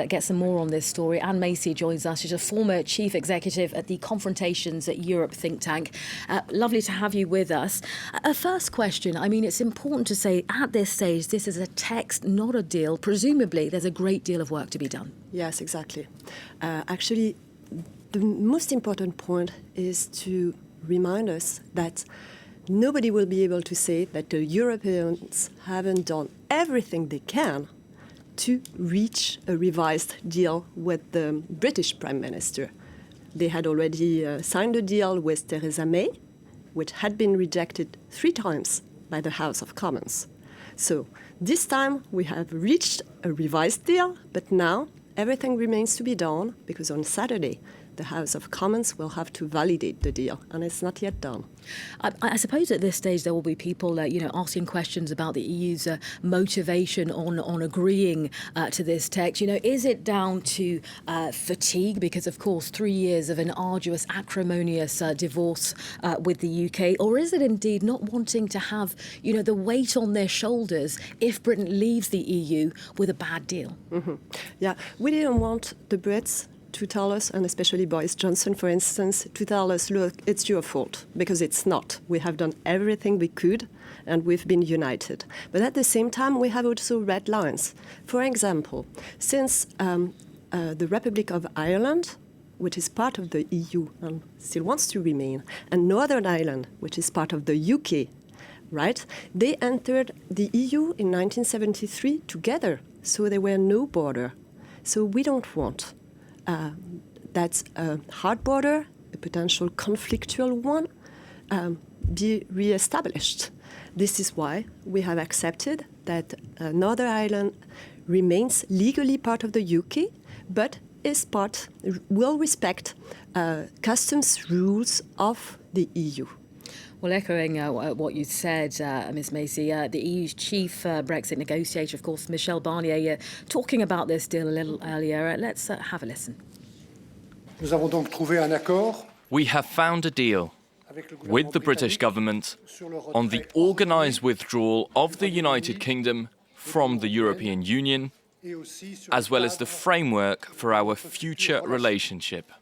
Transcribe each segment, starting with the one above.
Get some more on this story. Anne Macy joins us. She's a former chief executive at the Confrontations at Europe think tank. Lovely to have you with us. A first question. I mean, it's important to say at this stage, this is a text, not a deal. Presumably, there's a great deal of work to be done. Yes, exactly. Actually, the most important point is to remind us that nobody will be able to say that the Europeans haven't done everything they can to reach a revised deal with the British Prime Minister. They had already signed a deal with Theresa May, which had been rejected 3 times by the House of Commons. So this time we have reached a revised deal, but now everything remains to be done because on Saturday the House of Commons will have to validate the deal, and it's not yet done. I suppose at this stage there will be people, asking questions about the EU's motivation on agreeing to this text. Is it down to fatigue? Because, of course, 3 years of an arduous, acrimonious divorce with the UK, or is it indeed not wanting to have, the weight on their shoulders if Britain leaves the EU with a bad deal? Mm-hmm. Yeah, we didn't want the Brits to tell us, and especially Boris Johnson, for instance, to tell us, look, it's your fault, because it's not. We have done everything we could, and we've been united. But at the same time, we have also red lines. For example, since the Republic of Ireland, which is part of the EU and still wants to remain, and Northern Ireland, which is part of the UK, right? They entered the EU in 1973 together, so there were no border. So we don't want that a hard border, a potential conflictual one, be re-established. This is why we have accepted that Northern Ireland remains legally part of the UK, but will respect customs rules of the EU. Well, echoing what you said, Ms Macy, the EU's chief Brexit negotiator, of course, Michel Barnier, talking about this deal a little earlier. Let's have a listen. We have found a deal with the British government on the organised withdrawal of the United Kingdom from the European Union, as well as the framework for our future relationship.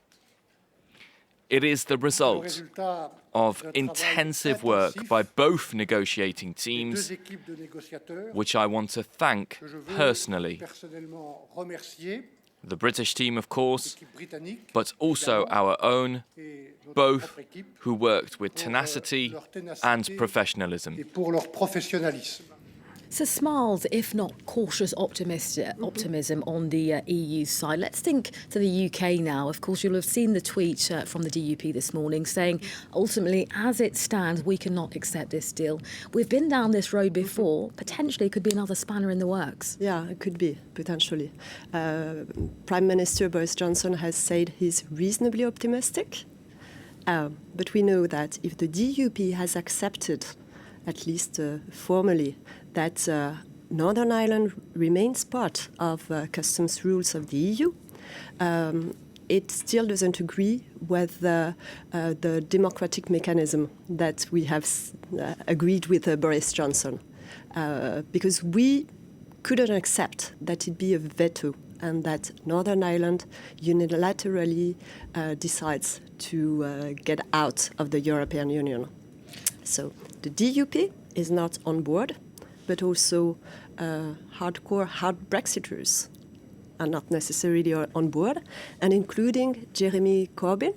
It is the result of intensive work by both negotiating teams, which I want to thank personally. The British team, of course, but also our own, both who worked with tenacity and professionalism. So smiles, if not cautious optimism on the EU side. Let's think to the UK now. Of course, you'll have seen the tweet from the DUP this morning saying, ultimately, as it stands, we cannot accept this deal. We've been down this road before. Potentially, it could be another spanner in the works. Yeah, it could be, potentially. Prime Minister Boris Johnson has said he's reasonably optimistic. But we know that if the DUP has accepted, at least formally, that Northern Ireland remains part of customs rules of the EU, it still doesn't agree with the democratic mechanism that we have agreed with Boris Johnson. Because we couldn't accept that it be a veto and that Northern Ireland unilaterally decides to get out of the European Union. So the DUP is not on board, but also hard Brexiters are not necessarily on board, and including Jeremy Corbyn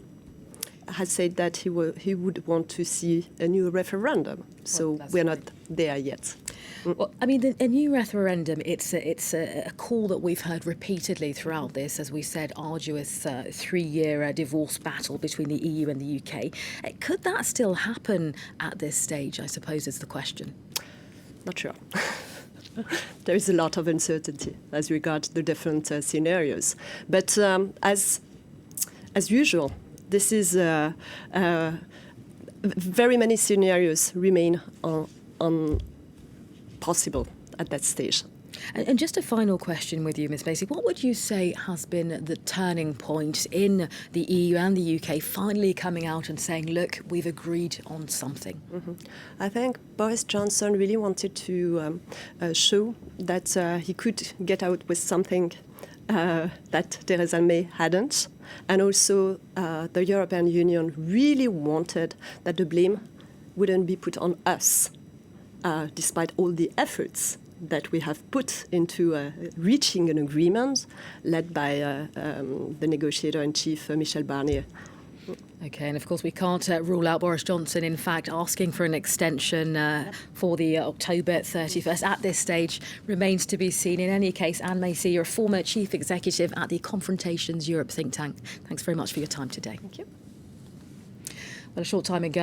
has said that he would want to see a new referendum. So we're not there yet. Well, I mean, a new referendum, it's a call that we've heard repeatedly throughout this, as we said, arduous 3-year divorce battle between the EU and the UK. Could that still happen at this stage, I suppose, is the question? Not sure. There is a lot of uncertainty as regards the different scenarios. But as usual, this is very many scenarios remain possible at that stage. And just a final question with you, Ms Macy. What would you say has been the turning point in the EU and the UK finally coming out and saying, look, we've agreed on something? Mm-hmm. I think Boris Johnson really wanted to show that he could get out with something that Theresa May hadn't. And also, the European Union really wanted that the blame wouldn't be put on us, despite all the efforts that we have put into reaching an agreement led by the negotiator-in-chief, Michel Barnier. OK, and of course we can't rule out Boris Johnson, in fact, asking for an extension for the October 31st. At this stage, remains to be seen. In any case, Anne Macy, you're a former chief executive at the Confrontations Europe think tank. Thanks very much for your time today. Thank you. Well, a short time ago,